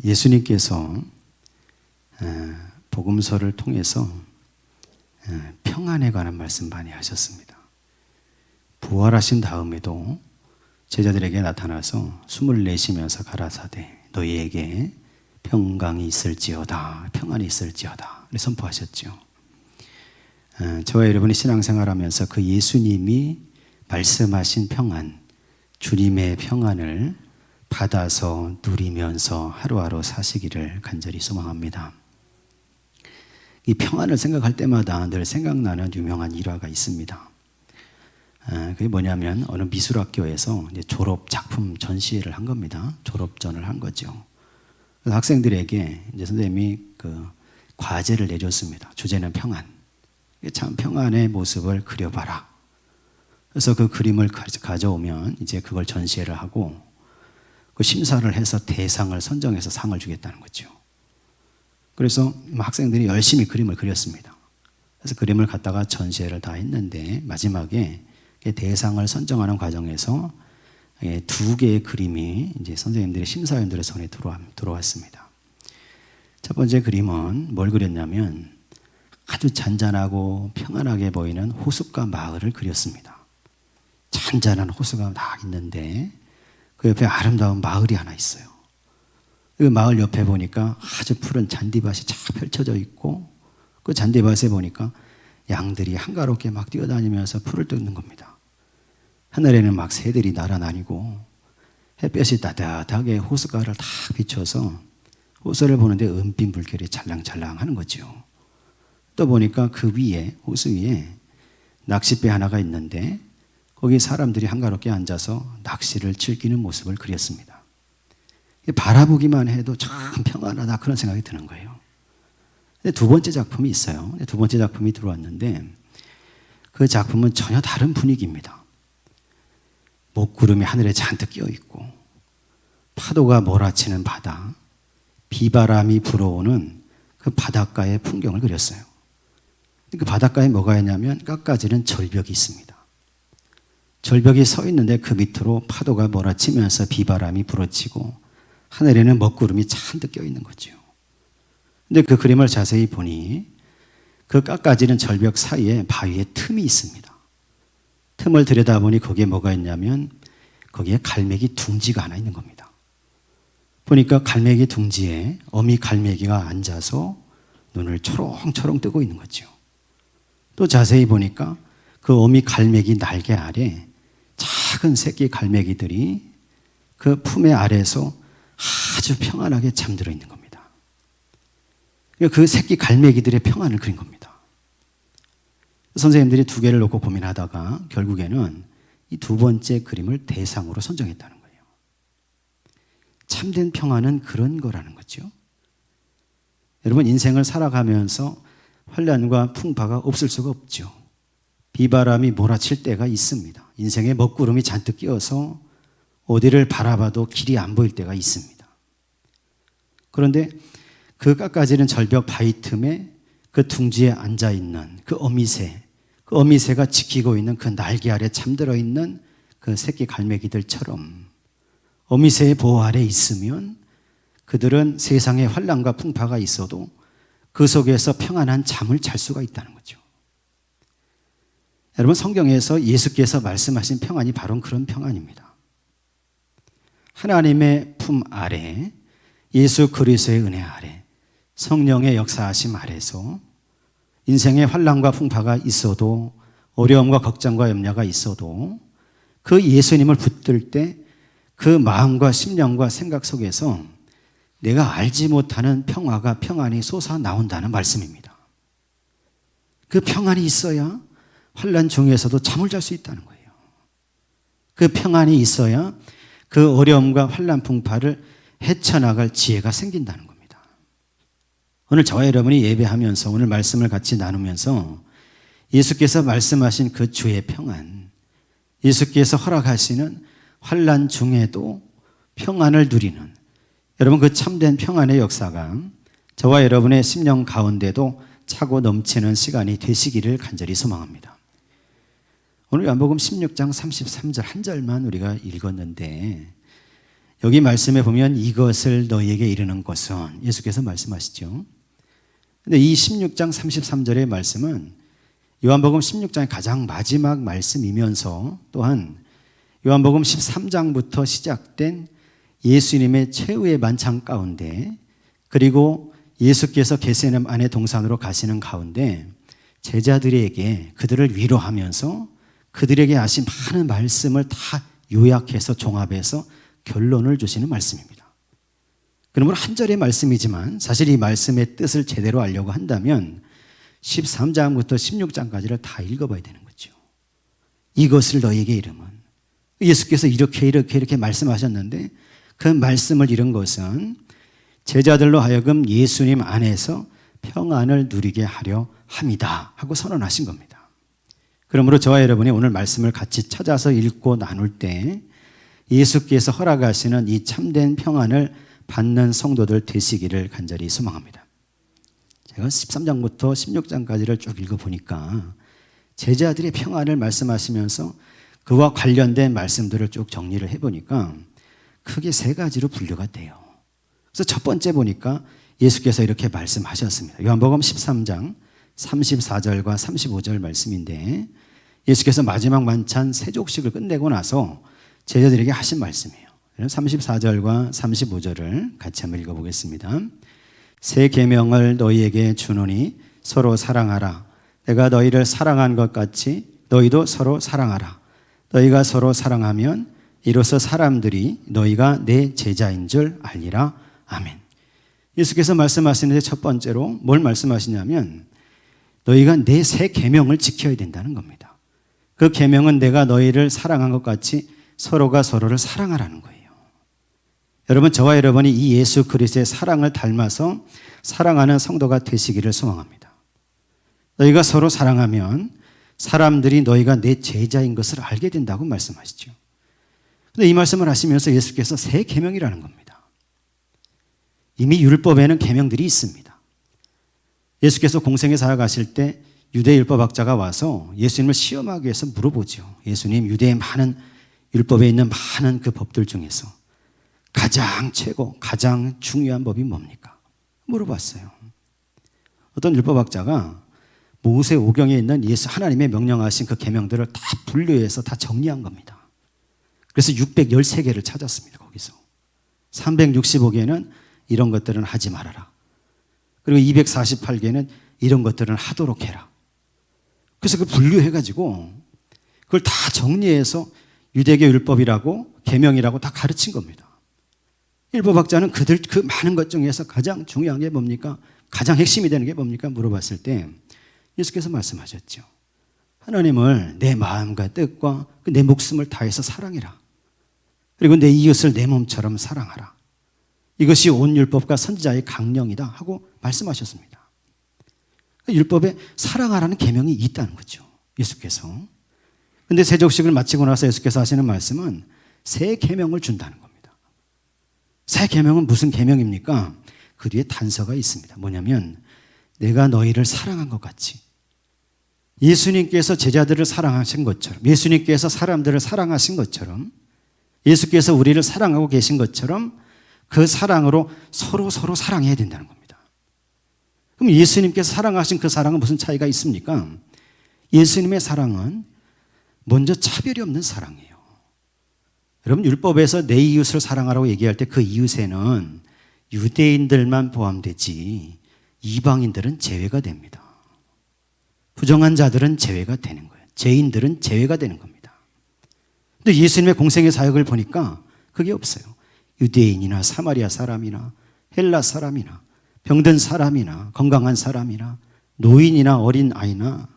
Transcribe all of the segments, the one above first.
예수님께서 복음서를 통해서 평안에 관한 말씀 많이 하셨습니다. 부활하신 다음에도 제자들에게 나타나서 숨을 내쉬면서 가라사대 너희에게 평강이 있을지어다, 평안이 있을지어다 선포하셨죠. 저와 여러분이 신앙생활하면서 그 예수님이 말씀하신 평안, 주님의 평안을 받아서 누리면서 하루하루 사시기를 간절히 소망합니다. 이 평안을 생각할 때마다 늘 생각나는 유명한 일화가 있습니다. 그게 뭐냐면 어느 미술학교에서 이제 졸업 작품 전시회를 한 겁니다. 졸업전을 한 거죠. 그래서 학생들에게 이제 선생님이 그 과제를 내줬습니다. 주제는 평안. 참 평안의 모습을 그려봐라. 그래서 그 그림을 가져오면 이제 그걸 전시회를 하고 그 심사를 해서 대상을 선정해서 상을 주겠다는 거죠. 그래서 학생들이 열심히 그림을 그렸습니다. 그래서 그림을 갖다가 전시회를 다 했는데 마지막에 대상을 선정하는 과정에서 2개의 그림이 이제 선생님들의 심사위원들의 손에 들어왔습니다. 첫 번째 그림은 뭘 그렸냐면 아주 잔잔하고 평안하게 보이는 호숫가 마을을 그렸습니다. 잔잔한 호수가 다 있는데 그 옆에 아름다운 마을이 하나 있어요. 그 마을 옆에 보니까 아주 푸른 잔디밭이 쫙 펼쳐져 있고 그 잔디밭에 보니까 양들이 한가롭게 막 뛰어다니면서 풀을 뜯는 겁니다. 하늘에는 막 새들이 날아다니고 햇볕이 따뜻하게 호숫가를 다 비춰서 호수를 보는데 은빛 물결이 찰랑찰랑 하는 거죠. 또 보니까 그 위에, 호수 위에 낚싯배 하나가 있는데 거기 사람들이 한가롭게 앉아서 낚시를 즐기는 모습을 그렸습니다. 바라보기만 해도 참 평안하다 그런 생각이 드는 거예요. 근데 2번째 작품이 있어요. 2번째 작품이 들어왔는데 그 작품은 전혀 다른 분위기입니다. 먹구름이 하늘에 잔뜩 끼어 있고 파도가 몰아치는 바다, 비바람이 불어오는 그 바닷가의 풍경을 그렸어요. 그 바닷가에 뭐가 있냐면 끝까지는 절벽이 있습니다. 절벽이 서 있는데 그 밑으로 파도가 몰아치면서 비바람이 불어치고 하늘에는 먹구름이 잔뜩 껴 있는 거죠. 근데 그 그림을 자세히 보니 그 깎아지는 절벽 사이에 바위에 틈이 있습니다. 틈을 들여다보니 거기에 뭐가 있냐면 거기에 갈매기 둥지가 하나 있는 겁니다. 보니까 갈매기 둥지에 어미 갈매기가 앉아서 눈을 초롱초롱 뜨고 있는 거죠. 또 자세히 보니까 그 어미 갈매기 날개 아래 작은 새끼 갈매기들이 그 품의 아래에서 아주 평안하게 잠들어 있는 겁니다. 그 새끼 갈매기들의 평안을 그린 겁니다. 선생님들이 2개를 놓고 고민하다가 결국에는 이 2번째 그림을 대상으로 선정했다는 거예요. 참된 평안은 그런 거라는 거죠. 여러분 인생을 살아가면서 환난과 풍파가 없을 수가 없죠. 비바람이 몰아칠 때가 있습니다. 인생에 먹구름이 잔뜩 끼어서 어디를 바라봐도 길이 안 보일 때가 있습니다. 그런데 그 깎아지는 절벽 바위 틈에 그 둥지에 앉아있는 그 어미새가 지키고 있는 그 날개 아래 잠들어 있는 그 새끼 갈매기들처럼 어미새의 보호 아래 있으면 그들은 세상에 환난과 풍파가 있어도 그 속에서 평안한 잠을 잘 수가 있다는 거죠. 여러분 성경에서 예수께서 말씀하신 평안이 바로 그런 평안입니다. 하나님의 품 아래, 예수 그리스도의 은혜 아래, 성령의 역사하심 아래서 인생의 환난과 풍파가 있어도 어려움과 걱정과 염려가 있어도 그 예수님을 붙들 때 그 마음과 심령과 생각 속에서 내가 알지 못하는 평화가 평안이 솟아나온다는 말씀입니다. 그 평안이 있어야 환난 중에서도 잠을 잘 수 있다는 거예요. 그 평안이 있어야 그 어려움과 환난 풍파를 헤쳐나갈 지혜가 생긴다는 겁니다. 오늘 저와 여러분이 예배하면서 오늘 말씀을 같이 나누면서 예수께서 말씀하신 그 주의 평안, 예수께서 허락하시는 환난 중에도 평안을 누리는 여러분 그 참된 평안의 역사가 저와 여러분의 심령 가운데도 차고 넘치는 시간이 되시기를 간절히 소망합니다. 오늘 요한복음 16장 33절 한 절만 우리가 읽었는데 여기 말씀에 보면 이것을 너희에게 이르는 것은 예수께서 말씀하시죠. 근데 이 16장 33절의 말씀은 요한복음 16장의 가장 마지막 말씀이면서 또한 요한복음 13장부터 시작된 예수님의 최후의 만찬 가운데 그리고 예수께서 겟세마네 안의 동산으로 가시는 가운데 제자들에게 그들을 위로하면서 그들에게 하신 많은 말씀을 다 요약해서 종합해서 결론을 주시는 말씀입니다. 그러므로 한 절의 말씀이지만 사실 이 말씀의 뜻을 제대로 알려고 한다면 13장부터 16장까지를 다 읽어봐야 되는 거죠. 이것을 너희에게 이름은 예수께서 이렇게 말씀하셨는데 그 말씀을 이룬 것은 제자들로 하여금 예수님 안에서 평안을 누리게 하려 함이다 하고 선언하신 겁니다. 그러므로 저와 여러분이 오늘 말씀을 같이 찾아서 읽고 나눌 때 예수께서 허락하시는 이 참된 평안을 받는 성도들 되시기를 간절히 소망합니다. 제가 13장부터 16장까지를 쭉 읽어보니까 제자들의 평안을 말씀하시면서 그와 관련된 말씀들을 쭉 정리를 해보니까 크게 세 가지로 분류가 돼요. 그래서 첫 번째 보니까 예수께서 이렇게 말씀하셨습니다. 요한복음 13장 34절과 35절 말씀인데 예수께서 마지막 만찬 세족식을 끝내고 나서 제자들에게 하신 말씀이에요. 34절과 35절을 같이 한번 읽어보겠습니다. 새 계명을 너희에게 주노니 서로 사랑하라. 내가 너희를 사랑한 것 같이 너희도 서로 사랑하라. 너희가 서로 사랑하면 이로써 사람들이 너희가 내 제자인 줄 알리라. 아멘. 예수께서 말씀하시는데 첫 번째로 뭘 말씀하시냐면 너희가 내 새 계명을 지켜야 된다는 겁니다. 그 계명은 내가 너희를 사랑한 것 같이 서로가 서로를 사랑하라는 거예요. 여러분, 저와 여러분이 이 예수 그리스도의 사랑을 닮아서 사랑하는 성도가 되시기를 소망합니다. 너희가 서로 사랑하면 사람들이 너희가 내 제자인 것을 알게 된다고 말씀하시죠. 그런데 이 말씀을 하시면서 예수께서 새 계명이라는 겁니다. 이미 율법에는 계명들이 있습니다. 예수께서 공생에 살아가실 때 유대 율법학자가 와서 예수님을 시험하기 위해서 물어보죠. 예수님, 유대의 많은 율법에 있는 많은 그 법들 중에서 가장 최고, 가장 중요한 법이 뭡니까? 물어봤어요. 어떤 율법학자가 모세 오경에 있는 예수 하나님의 명령하신 그 계명들을 다 분류해서 다 정리한 겁니다. 그래서 613개를 찾았습니다. 거기서 365개는 이런 것들은 하지 말아라. 그리고 248개는 이런 것들은 하도록 해라. 그래서 그걸 분류해가지고 그걸 다 정리해서 유대교 율법이라고 계명이라고 다 가르친 겁니다. 율법학자는 그들 그 많은 것 중에서 가장 중요한 게 뭡니까? 가장 핵심이 되는 게 뭡니까? 물어봤을 때 예수께서 말씀하셨죠. 하나님을 내 마음과 뜻과 내 목숨을 다해서 사랑해라. 그리고 내 이웃을 내 몸처럼 사랑하라. 이것이 온 율법과 선지자의 강령이다 하고 말씀하셨습니다. 율법에 사랑하라는 계명이 있다는 거죠. 예수께서. 그런데 세족식을 마치고 나서 예수께서 하시는 말씀은 새 계명을 준다는 겁니다. 새 계명은 무슨 계명입니까? 그 뒤에 단서가 있습니다. 뭐냐면 내가 너희를 사랑한 것 같이 예수님께서 제자들을 사랑하신 것처럼 예수님께서 사람들을 사랑하신 것처럼 예수께서 우리를 사랑하고 계신 것처럼 그 사랑으로 서로 사랑해야 된다는 겁니다. 그럼 예수님께서 사랑하신 그 사랑은 무슨 차이가 있습니까? 예수님의 사랑은 먼저 차별이 없는 사랑이에요. 여러분, 율법에서 내 이웃을 사랑하라고 얘기할 때 그 이웃에는 유대인들만 포함되지 이방인들은 제외가 됩니다. 부정한 자들은 제외가 되는 거예요. 죄인들은 제외가 되는 겁니다. 그런데 예수님의 공생의 사역을 보니까 그게 없어요. 유대인이나 사마리아 사람이나 헬라 사람이나 병든 사람이나 건강한 사람이나 노인이나 어린 아이나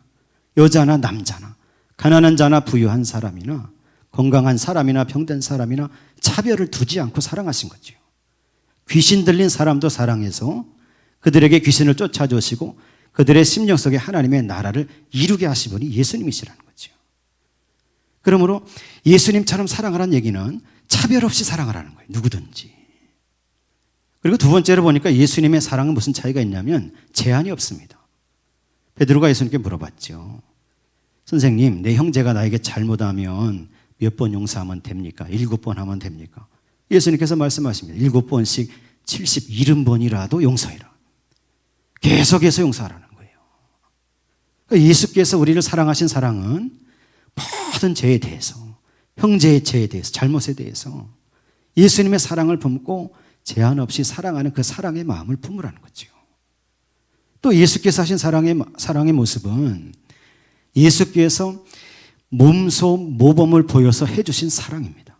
여자나 남자나 가난한 자나 부유한 사람이나 건강한 사람이나 병든 사람이나 차별을 두지 않고 사랑하신 거죠. 귀신 들린 사람도 사랑해서 그들에게 귀신을 쫓아주시고 그들의 심령 속에 하나님의 나라를 이루게 하신 분이 예수님이시라는 거죠. 그러므로 예수님처럼 사랑하라는 얘기는 차별 없이 사랑하라는 거예요. 누구든지. 그리고 두 번째로 보니까 예수님의 사랑은 무슨 차이가 있냐면 제한이 없습니다. 베드로가 예수님께 물어봤죠. 선생님, 내 형제가 나에게 잘못하면 몇 번 용서하면 됩니까? 7번 하면 됩니까? 예수님께서 말씀하십니다. 7번씩 70번이라도 용서해라. 계속해서 용서하라는 거예요. 그러니까 예수께서 우리를 사랑하신 사랑은 모든 죄에 대해서, 형제의 죄에 대해서, 잘못에 대해서 예수님의 사랑을 품고 제한 없이 사랑하는 그 사랑의 마음을 품으라는 거죠. 또 예수께서 하신 사랑의 모습은 예수께서 몸소 모범을 보여서 해주신 사랑입니다.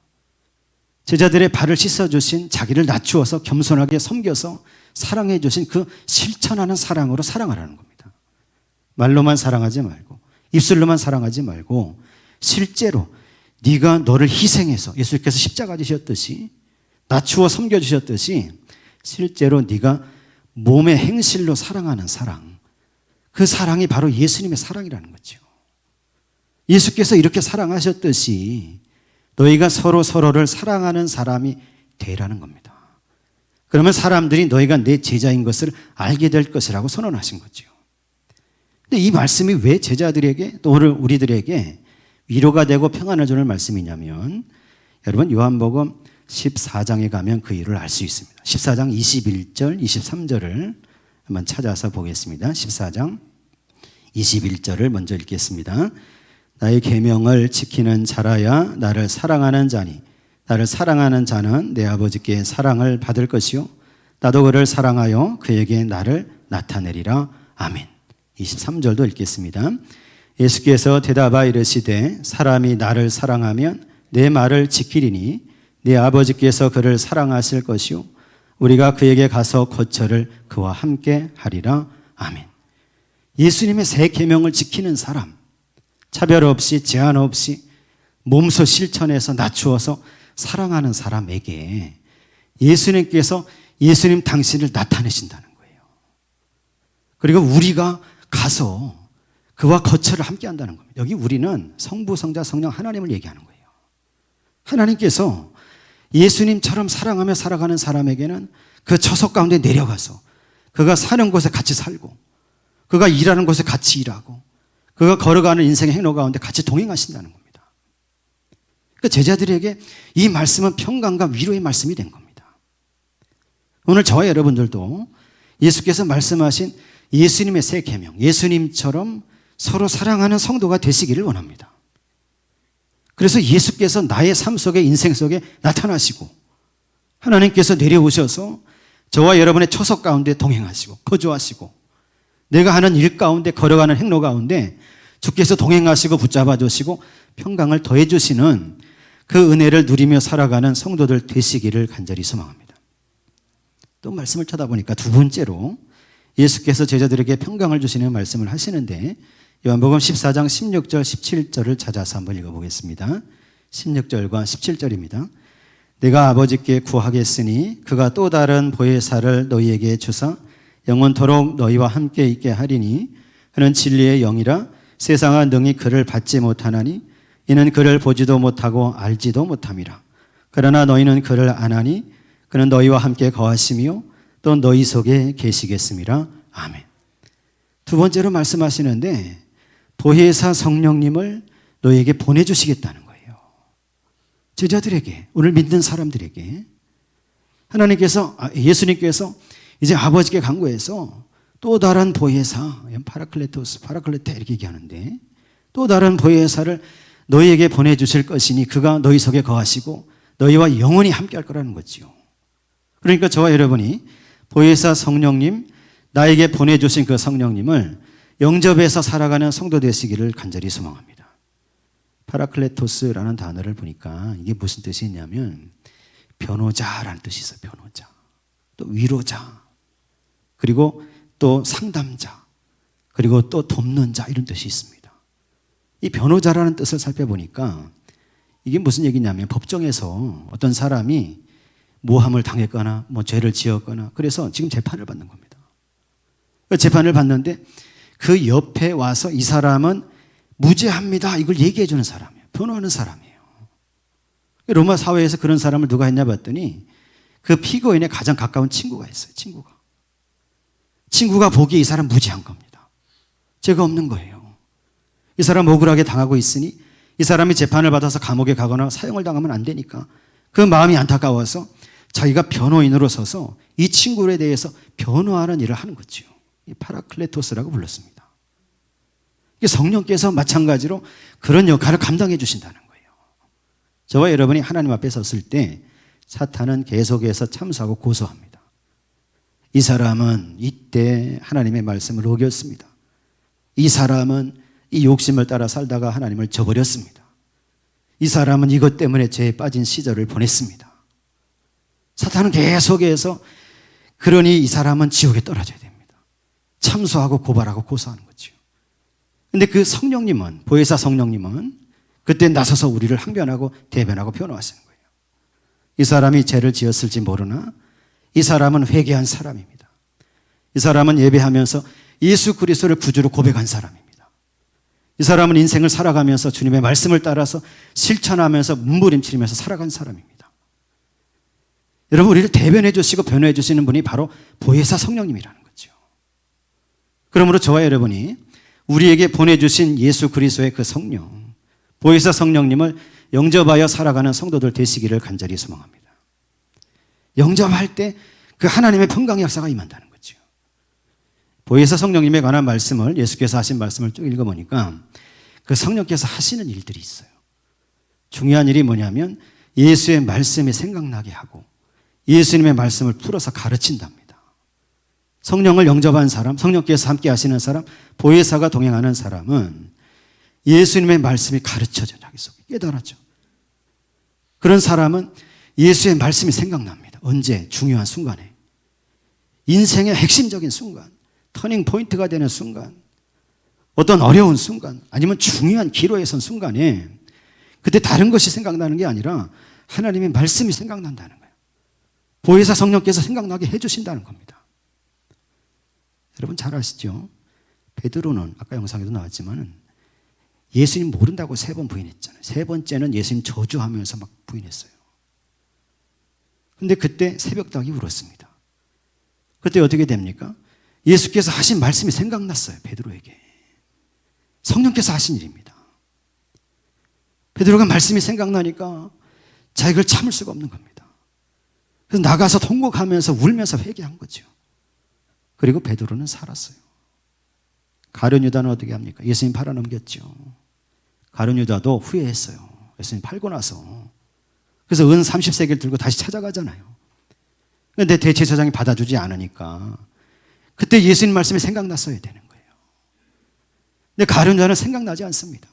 제자들의 발을 씻어주신, 자기를 낮추어서 겸손하게 섬겨서 사랑해 주신 그 실천하는 사랑으로 사랑하라는 겁니다. 말로만 사랑하지 말고, 입술로만 사랑하지 말고 실제로 네가 너를 희생해서 예수께서 십자가 지셨듯이 낮추어 섬겨주셨듯이 실제로 네가 몸의 행실로 사랑하는 사랑, 그 사랑이 바로 예수님의 사랑이라는 거죠. 예수께서 이렇게 사랑하셨듯이 너희가 서로를 사랑하는 사람이 되라는 겁니다. 그러면 사람들이 너희가 내 제자인 것을 알게 될 것이라고 선언하신 거죠. 근데 이 말씀이 왜 제자들에게 또 우리들에게 위로가 되고 평안을 주는 말씀이냐면, 여러분 요한복음 14장에 가면 그 이유를 알 수 있습니다. 14장 21절, 23절을 한번 찾아서 보겠습니다. 14장 21절을 먼저 읽겠습니다. 나의 계명을 지키는 자라야 나를 사랑하는 자니 나를 사랑하는 자는 내 아버지께 사랑을 받을 것이요 나도 그를 사랑하여 그에게 나를 나타내리라. 아멘. 23절도 읽겠습니다. 예수께서 대답하여 이르시되 사람이 나를 사랑하면 내 말을 지키리니 내 아버지께서 그를 사랑하실 것이요 우리가 그에게 가서 거처를 그와 함께 하리라. 아멘. 예수님의 새 계명을 지키는 사람, 차별 없이 제한 없이 몸소 실천해서 낮추어서 사랑하는 사람에게 예수님께서 예수님 당신을 나타내신다는 거예요. 그리고 우리가 가서 그와 거처를 함께 한다는 겁니다. 여기 우리는 성부, 성자, 성령 하나님을 얘기하는 거예요. 하나님께서 예수님처럼 사랑하며 살아가는 사람에게는 그 처석 가운데 내려가서 그가 사는 곳에 같이 살고 그가 일하는 곳에 같이 일하고 그가 걸어가는 인생의 행로 가운데 같이 동행하신다는 겁니다. 그러니까 제자들에게 이 말씀은 평강과 위로의 말씀이 된 겁니다. 오늘 저와 여러분들도 예수께서 말씀하신 예수님의 새 계명, 예수님처럼 서로 사랑하는 성도가 되시기를 원합니다. 그래서 예수께서 나의 삶 속에, 인생 속에 나타나시고 하나님께서 내려오셔서 저와 여러분의 초석 가운데 동행하시고 거주하시고 내가 하는 일 가운데, 걸어가는 행로 가운데 주께서 동행하시고 붙잡아 주시고 평강을 더해 주시는 그 은혜를 누리며 살아가는 성도들 되시기를 간절히 소망합니다. 또 말씀을 쳐다보니까 두 번째로 예수께서 제자들에게 평강을 주시는 말씀을 하시는데, 요한복음 14장 16절 17절을 찾아서 한번 읽어보겠습니다. 16절과 17절입니다. 내가 아버지께 구하겠으니 그가 또 다른 보혜사를 너희에게 주사 영원토록 너희와 함께 있게 하리니 그는 진리의 영이라 세상은 능히 그를 받지 못하나니 이는 그를 보지도 못하고 알지도 못함이라. 그러나 너희는 그를 아나니 그는 너희와 함께 거하시며 또 너희 속에 계시겠음이라. 아멘. 두 번째로 말씀하시는데 보혜사 성령님을 너희에게 보내주시겠다는 거예요. 제자들에게, 오늘 믿는 사람들에게 하나님께서, 예수님께서 이제 아버지께 간구해서 또 다른 보혜사, 파라클레토스, 파라클레타 이렇게 얘기하는데 또 다른 보혜사를 너희에게 보내주실 것이니 그가 너희 속에 거하시고 너희와 영원히 함께 할 거라는 거지요. 그러니까 저와 여러분이 보혜사 성령님, 나에게 보내주신 그 성령님을 영접해서 살아가는 성도 되시기를 간절히 소망합니다. 파라클레토스라는 단어를 보니까 이게 무슨 뜻이 있냐면 변호자라는 뜻이 있어요. 변호자, 또 위로자, 그리고 또 상담자, 그리고 또 돕는 자, 이런 뜻이 있습니다. 이 변호자라는 뜻을 살펴보니까 이게 무슨 얘기냐면 법정에서 어떤 사람이 모함을 당했거나 죄를 지었거나 그래서 지금 재판을 받는 겁니다. 재판을 받는데 그 옆에 와서 이 사람은 무죄합니다, 이걸 얘기해 주는 사람이에요. 변호하는 사람이에요. 로마 사회에서 그런 사람을 누가 했냐 봤더니 그 피고인의 가장 가까운 친구가 있어요. 친구가 보기에 이 사람 무죄한 겁니다. 죄가 없는 거예요. 이 사람 억울하게 당하고 있으니 이 사람이 재판을 받아서 감옥에 가거나 사형을 당하면 안 되니까 그 마음이 안타까워서 자기가 변호인으로 서서 이 친구에 대해서 변호하는 일을 하는 거죠. 이 파라클레토스라고 불렀습니다. 성령께서 마찬가지로 그런 역할을 감당해 주신다는 거예요. 저와 여러분이 하나님 앞에 섰을 때 사탄은 계속해서 참수하고 고소합니다. 이 사람은 이때 하나님의 말씀을 어겼습니다. 이 사람은 이 욕심을 따라 살다가 하나님을 저버렸습니다. 이 사람은 이것 때문에 죄에 빠진 시절을 보냈습니다. 사탄은 계속해서 그러니 이 사람은 지옥에 떨어져야 됩니다. 참수하고 고발하고 고소하는 거죠. 근데 그 성령님은, 보혜사 성령님은 그때 나서서 우리를 항변하고 대변하고 변호하시는 거예요. 이 사람이 죄를 지었을지 모르나 이 사람은 회개한 사람입니다. 이 사람은 예배하면서 예수 그리스도를 구주로 고백한 사람입니다. 이 사람은 인생을 살아가면서 주님의 말씀을 따라서 실천하면서 몸부림치면서 살아간 사람입니다. 여러분, 우리를 대변해 주시고 변호해 주시는 분이 바로 보혜사 성령님이라는 거죠. 그러므로 저와 여러분이 우리에게 보내주신 예수 그리스도의 그 성령, 보혜사 성령님을 영접하여 살아가는 성도들 되시기를 간절히 소망합니다. 영접할 때 그 하나님의 평강의 역사가 임한다는 거죠. 보혜사 성령님에 관한 말씀을, 예수께서 하신 말씀을 쭉 읽어보니까 그 성령께서 하시는 일들이 있어요. 중요한 일이 뭐냐면 예수의 말씀이 생각나게 하고 예수님의 말씀을 풀어서 가르친답니다. 성령을 영접한 사람, 성령께서 함께 하시는 사람, 보혜사가 동행하는 사람은 예수님의 말씀이 가르쳐져 자기 속에 깨달았죠. 그런 사람은 예수의 말씀이 생각납니다. 언제? 중요한 순간에. 인생의 핵심적인 순간, 터닝 포인트가 되는 순간, 어떤 어려운 순간, 아니면 중요한 기로에 선 순간에 그때 다른 것이 생각나는 게 아니라 하나님의 말씀이 생각난다는 거예요. 보혜사 성령께서 생각나게 해주신다는 겁니다. 여러분 잘 아시죠? 베드로는 아까 영상에도 나왔지만 예수님 모른다고 3번 부인했잖아요. 3번째는 예수님 저주하면서 막 부인했어요. 근데 그때 새벽닭이 울었습니다. 그때 어떻게 됩니까? 예수께서 하신 말씀이 생각났어요. 베드로에게. 성령께서 하신 일입니다. 베드로가 말씀이 생각나니까 자기를 참을 수가 없는 겁니다. 그래서 나가서 통곡하면서 울면서 회개한 거죠. 그리고 베드로는 살았어요. 가룟 유다는 어떻게 합니까? 예수님 팔아넘겼죠. 가룟 유다도 후회했어요. 예수님 팔고 나서. 그래서 은 30세겔 들고 다시 찾아가잖아요. 그런데 대제사장이 받아주지 않으니까 그때 예수님 말씀이 생각났어야 되는 거예요. 근데 가룟 유다는 생각나지 않습니다.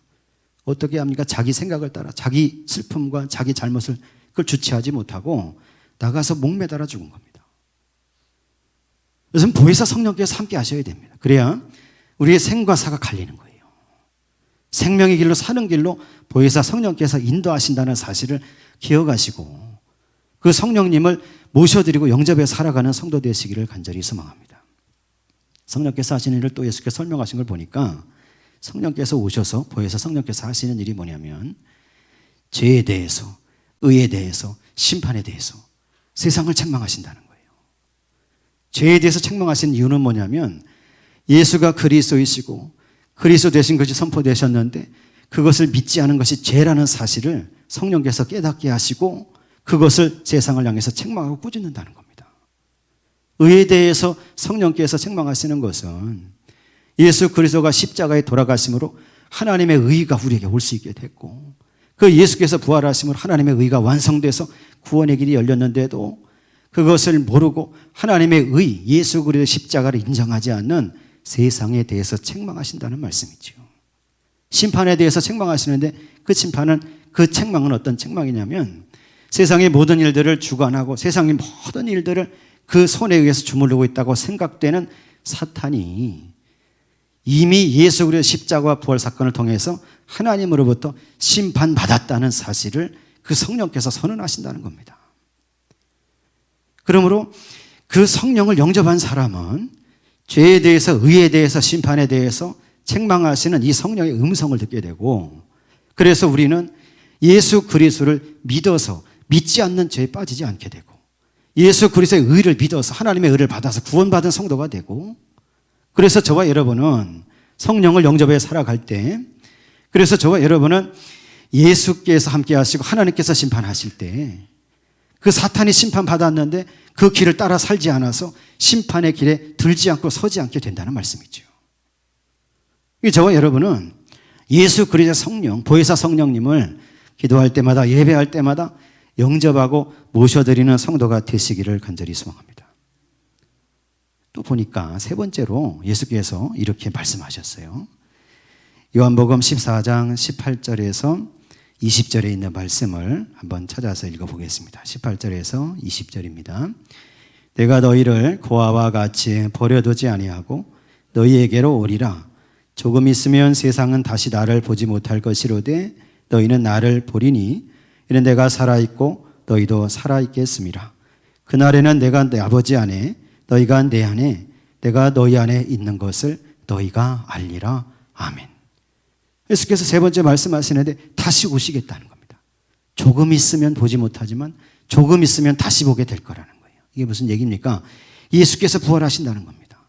어떻게 합니까? 자기 생각을 따라 자기 슬픔과 자기 잘못을 그걸 주체하지 못하고 나가서 목매달아 죽은 겁니다. 그래서 보혜사 성령께서 함께 하셔야 됩니다. 그래야 우리의 생과 사가 갈리는 거예요. 생명의 길로 사는 길로 보혜사 성령께서 인도하신다는 사실을 기억하시고 그 성령님을 모셔드리고 영접해 살아가는 성도 되시기를 간절히 소망합니다. 성령께서 하시는 일을 또 예수께서 설명하신 걸 보니까 성령께서 오셔서 보혜사 성령께서 하시는 일이 뭐냐면 죄에 대해서, 의에 대해서, 심판에 대해서 세상을 책망하신다는 거예요. 죄에 대해서 책망하신 이유는 뭐냐면 예수가 그리스도이시고 그리스도 되신 것이 선포되셨는데 그것을 믿지 않은 것이 죄라는 사실을 성령께서 깨닫게 하시고 그것을 세상을 향해서 책망하고 꾸짖는다는 겁니다. 의에 대해서 성령께서 책망하시는 것은 예수 그리스도가 십자가에 돌아가심으로 하나님의 의가 우리에게 올 수 있게 됐고 그 예수께서 부활하심으로 하나님의 의가 완성돼서 구원의 길이 열렸는데도 그것을 모르고 하나님의 의, 예수 그리스도의 십자가를 인정하지 않는 세상에 대해서 책망하신다는 말씀이죠. 심판에 대해서 책망하시는데 그 심판은, 그 책망은 어떤 책망이냐면 세상의 모든 일들을 주관하고 세상의 모든 일들을 그 손에 의해서 주무르고 있다고 생각되는 사탄이 이미 예수 그리스도의 십자가와 부활 사건을 통해서 하나님으로부터 심판받았다는 사실을 그 성령께서 선언하신다는 겁니다. 그러므로 그 성령을 영접한 사람은 죄에 대해서, 의에 대해서, 심판에 대해서 책망하시는 이 성령의 음성을 듣게 되고 그래서 우리는 예수 그리스도를 믿어서 믿지 않는 죄에 빠지지 않게 되고 예수 그리스도의 의를 믿어서 하나님의 의를 받아서 구원받은 성도가 되고 그래서 저와 여러분은 성령을 영접해 살아갈 때 그래서 저와 여러분은 예수께서 함께 하시고 하나님께서 심판하실 때 그 사탄이 심판받았는데 그 길을 따라 살지 않아서 심판의 길에 들지 않고 서지 않게 된다는 말씀이죠. 저와 여러분은 예수 그리스도의 성령, 보혜사 성령님을 기도할 때마다 예배할 때마다 영접하고 모셔드리는 성도가 되시기를 간절히 소망합니다. 또 보니까 세 번째로 예수께서 이렇게 말씀하셨어요. 요한복음 14장 18절에서 20절에 있는 말씀을 한번 찾아서 읽어보겠습니다. 18절에서 20절입니다. 내가 너희를 고아와 같이 버려두지 아니하고 너희에게로 오리라. 조금 있으면 세상은 다시 나를 보지 못할 것이로되 너희는 나를 보리니 이는 내가 살아있고 너희도 살아있겠음이라. 그날에는 내가 내 아버지 안에 너희가 내 안에 내가 너희 안에 있는 것을 너희가 알리라. 아멘. 예수께서 세 번째 말씀하시는데 다시 오시겠다는 겁니다. 조금 있으면 보지 못하지만 조금 있으면 다시 보게 될 거라는 거예요. 이게 무슨 얘기입니까? 예수께서 부활하신다는 겁니다.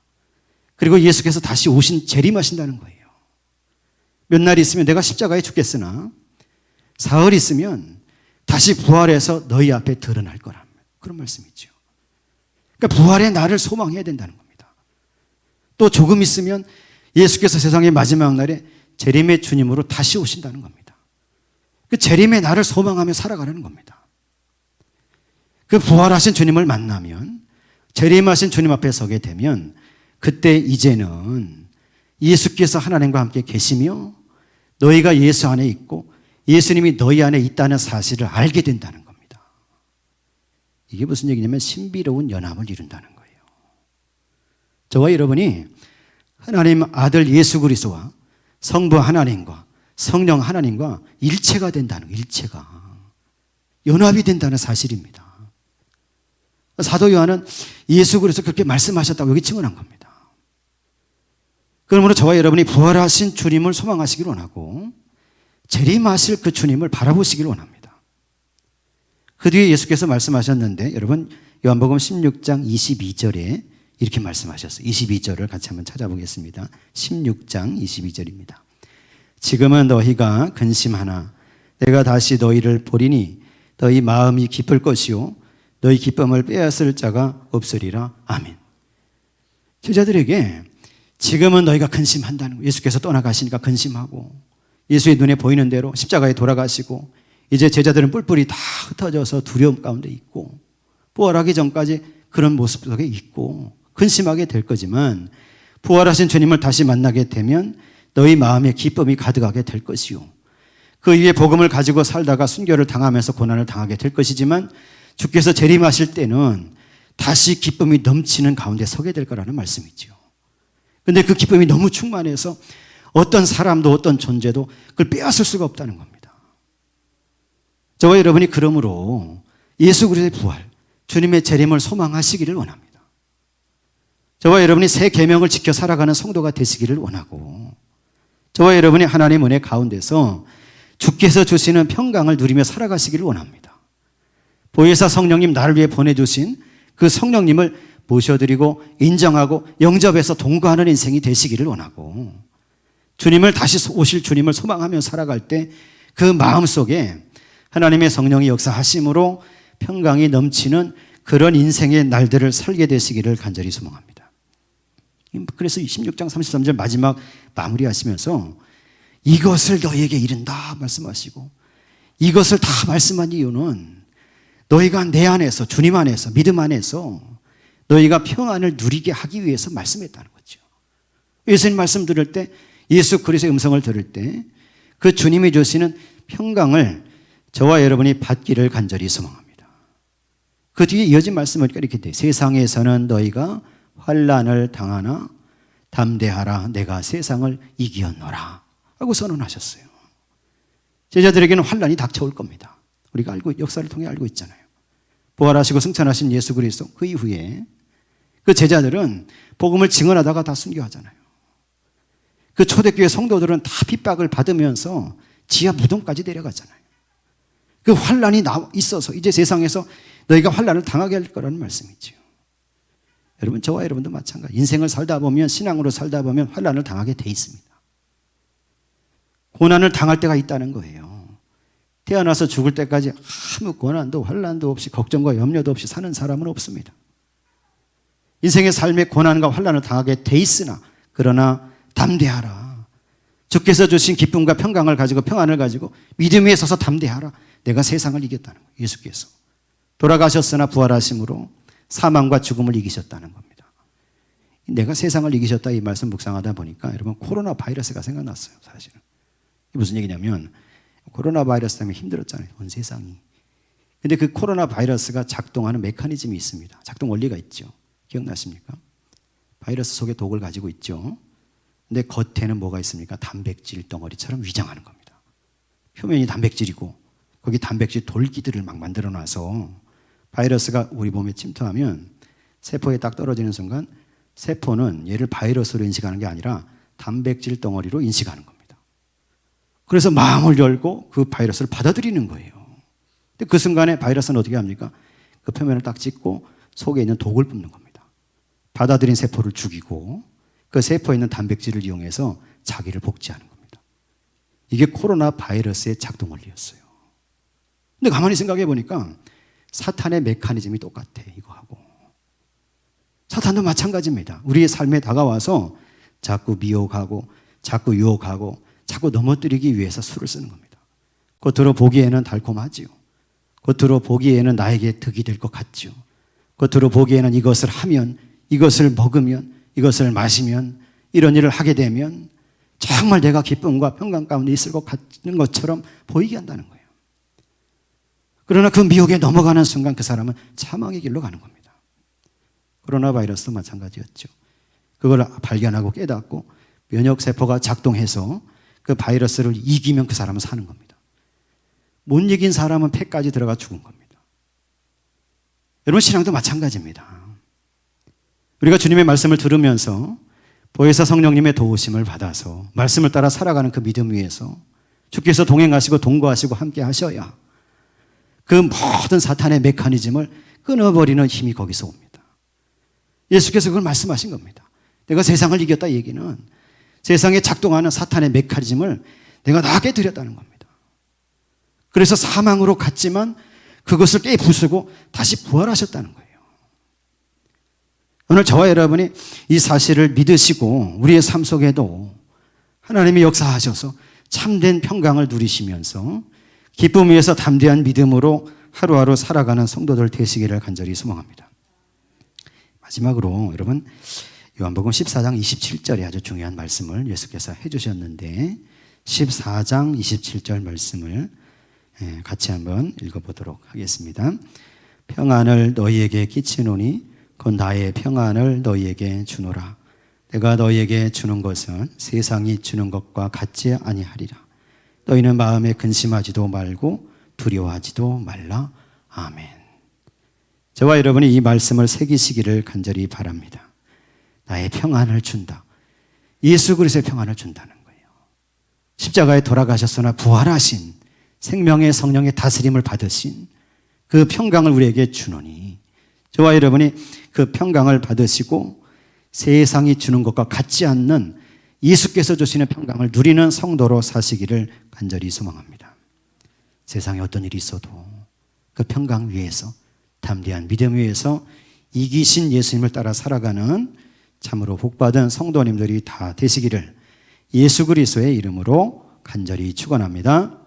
그리고 예수께서 다시 재림하신다는 거예요. 몇 날 있으면 내가 십자가에 죽겠으나 사흘 있으면 다시 부활해서 너희 앞에 드러날 거라는 그런 말씀이죠. 그러니까 부활의 날을 소망해야 된다는 겁니다. 또 조금 있으면 예수께서 세상의 마지막 날에 재림의 주님으로 다시 오신다는 겁니다. 그 재림의 날을 소망하며 살아가는 겁니다. 그 부활하신 주님을 만나면 재림하신 주님 앞에 서게 되면 그때 이제는 예수께서 하나님과 함께 계시며 너희가 예수 안에 있고 예수님이 너희 안에 있다는 사실을 알게 된다는 겁니다. 이게 무슨 얘기냐면 신비로운 연합을 이룬다는 거예요. 저와 여러분이 하나님 아들 예수 그리스도와 성부 하나님과 성령 하나님과 일체가 된다는 거예요. 일체가. 연합이 된다는 사실입니다. 사도 요한은 예수 그리스도 그렇게 말씀하셨다고 여기 증언한 겁니다. 그러므로 저와 여러분이 부활하신 주님을 소망하시길 원하고 재림하실 그 주님을 바라보시길 원합니다. 그 뒤에 예수께서 말씀하셨는데 여러분 요한복음 16장 22절에 이렇게 말씀하셨어요. 22절을 같이 한번 찾아보겠습니다. 16장 22절입니다. 지금은 너희가 근심하나 내가 다시 너희를 보리니 너희 마음이 기쁠 것이요 너희 기쁨을 빼앗을 자가 없으리라. 아멘. 제자들에게 지금은 너희가 근심한다는 거예요. 예수께서 떠나가시니까 근심하고 예수의 눈에 보이는 대로 십자가에 돌아가시고 이제 제자들은 뿔뿔이 다 흩어져서 두려움 가운데 있고 부활하기 전까지 그런 모습 속에 있고 근심하게 될 거지만 부활하신 주님을 다시 만나게 되면 너희 마음에 기쁨이 가득하게 될 것이요 그 위에 복음을 가지고 살다가 순교를 당하면서 고난을 당하게 될 것이지만 주께서 재림하실 때는 다시 기쁨이 넘치는 가운데 서게 될 거라는 말씀이죠. 그런데 그 기쁨이 너무 충만해서 어떤 사람도 어떤 존재도 그걸 빼앗을 수가 없다는 겁니다. 저와 여러분이 그러므로 예수 그리스도의 부활, 주님의 재림을 소망하시기를 원합니다. 저와 여러분이 새 계명을 지켜 살아가는 성도가 되시기를 원하고 저와 여러분이 하나님 은혜 가운데서 주께서 주시는 평강을 누리며 살아가시기를 원합니다. 보혜사 성령님 나를 위해 보내주신 그 성령님을 모셔드리고 인정하고 영접해서 동거하는 인생이 되시기를 원하고 주님을 다시 오실 주님을 소망하며 살아갈 때 그 마음속에 하나님의 성령이 역사하심으로 평강이 넘치는 그런 인생의 날들을 살게 되시기를 간절히 소망합니다. 그래서 16장 33절 마지막 마무리하시면서 이것을 너희에게 이른다 말씀하시고 이것을 다 말씀한 이유는 너희가 내 안에서 주님 안에서 믿음 안에서 너희가 평안을 누리게 하기 위해서 말씀했다는 거죠. 예수님 말씀 들을 때 예수 그리스도의 음성을 들을 때 그 주님이 주시는 평강을 저와 여러분이 받기를 간절히 소망합니다. 그 뒤에 이어진 말씀을 이렇게 돼요. 세상에서는 너희가 환난을 당하나 담대하라 내가 세상을 이기었노라 하고 선언하셨어요. 제자들에게는 환난이 닥쳐올 겁니다. 우리가 역사를 통해 알고 있잖아요. 부활하시고 승천하신 예수 그리스도 그 이후에 그 제자들은 복음을 증언하다가 다 순교하잖아요. 그 초대교회 성도들은 다 핍박을 받으면서 지하 무덤까지 내려가잖아요. 그 환난이 있어서 이제 세상에서 너희가 환난을 당하게 할 거라는 말씀이죠. 여러분 저와 여러분도 마찬가지. 인생을 살다 보면 신앙으로 살다 보면 환난을 당하게 돼 있습니다. 고난을 당할 때가 있다는 거예요. 태어나서 죽을 때까지 아무 고난도 환난도 없이 걱정과 염려도 없이 사는 사람은 없습니다. 인생의 삶에 고난과 환난을 당하게 돼 있으나 그러나 담대하라. 주께서 주신 기쁨과 평강을 가지고 평안을 가지고 믿음 위에 서서 담대하라. 내가 세상을 이겼다는 거예요. 예수께서 돌아가셨으나 부활하심으로 사망과 죽음을 이기셨다는 겁니다. 내가 세상을 이기셨다 이 말씀 묵상하다 보니까 여러분 코로나 바이러스가 생각났어요. 사실은 이게 무슨 얘기냐면 코로나 바이러스 때문에 힘들었잖아요. 온 세상이. 근데 그 코로나 바이러스가 작동하는 메커니즘이 있습니다. 작동 원리가 있죠. 기억나십니까? 바이러스 속에 독을 가지고 있죠. 근데 겉에는 뭐가 있습니까? 단백질 덩어리처럼 위장하는 겁니다. 표면이 단백질이고 거기 단백질 돌기들을 막 만들어 놔서 바이러스가 우리 몸에 침투하면 세포에 딱 떨어지는 순간 세포는 얘를 바이러스로 인식하는 게 아니라 단백질 덩어리로 인식하는 겁니다. 그래서 마음을 열고 그 바이러스를 받아들이는 거예요. 근데 그 순간에 바이러스는 어떻게 합니까? 그 표면을 딱 찍고 속에 있는 독을 뿜는 겁니다. 받아들인 세포를 죽이고 그 세포에 있는 단백질을 이용해서 자기를 복제하는 겁니다. 이게 코로나 바이러스의 작동 원리였어요. 근데 가만히 생각해 보니까 사탄의 메커니즘이 똑같아, 이거하고. 사탄도 마찬가지입니다. 우리의 삶에 다가와서 자꾸 미혹하고 자꾸 유혹하고 자꾸 넘어뜨리기 위해서 수를 쓰는 겁니다. 겉으로 보기에는 달콤하지요. 겉으로 보기에는 나에게 득이 될 것 같지요. 겉으로 보기에는 이것을 하면, 이것을 먹으면, 이것을 마시면, 이런 일을 하게 되면 정말 내가 기쁨과 평강 가운데 있을 것 같은 것처럼 보이게 한다는 거예요. 그러나 그 미혹에 넘어가는 순간 그 사람은 사망의 길로 가는 겁니다. 코로나 바이러스도 마찬가지였죠. 그걸 발견하고 깨닫고 면역세포가 작동해서 그 바이러스를 이기면 그 사람은 사는 겁니다. 못 이긴 사람은 폐까지 들어가 죽은 겁니다. 여러분 신앙도 마찬가지입니다. 우리가 주님의 말씀을 들으면서 보혜사 성령님의 도우심을 받아서 말씀을 따라 살아가는 그 믿음 위에서 주께서 동행하시고 동거하시고 함께 하셔야 그 모든 사탄의 메커니즘을 끊어버리는 힘이 거기서 옵니다. 예수께서 그걸 말씀하신 겁니다. 내가 세상을 이겼다 얘기는 세상에 작동하는 사탄의 메커니즘을 내가 나게 드렸다는 겁니다. 그래서 사망으로 갔지만 그것을 깨부수고 다시 부활하셨다는 거예요. 오늘 저와 여러분이 이 사실을 믿으시고 우리의 삶 속에도 하나님이 역사하셔서 참된 평강을 누리시면서 기쁨 위에서 담대한 믿음으로 하루하루 살아가는 성도들 되시기를 간절히 소망합니다. 마지막으로 여러분 요한복음 14장 27절에 아주 중요한 말씀을 예수께서 해주셨는데 14장 27절 말씀을 같이 한번 읽어보도록 하겠습니다. 평안을 너희에게 끼치노니 곧 나의 평안을 너희에게 주노라. 내가 너희에게 주는 것은 세상이 주는 것과 같지 아니하리라. 너희는 마음에 근심하지도 말고 두려워하지도 말라. 아멘. 저와 여러분이 이 말씀을 새기시기를 간절히 바랍니다. 나의 평안을 준다. 예수 그리스도의 평안을 준다는 거예요. 십자가에 돌아가셨으나 부활하신 생명의 성령의 다스림을 받으신 그 평강을 우리에게 주노니 저와 여러분이 그 평강을 받으시고 세상이 주는 것과 같지 않는 예수께서 주시는 평강을 누리는 성도로 사시기를 간절히 소망합니다. 세상에 어떤 일이 있어도 그 평강 위에서 담대한 믿음 위에서 이기신 예수님을 따라 살아가는 참으로 복받은 성도님들이 다 되시기를 예수 그리스도의 이름으로 간절히 축원합니다.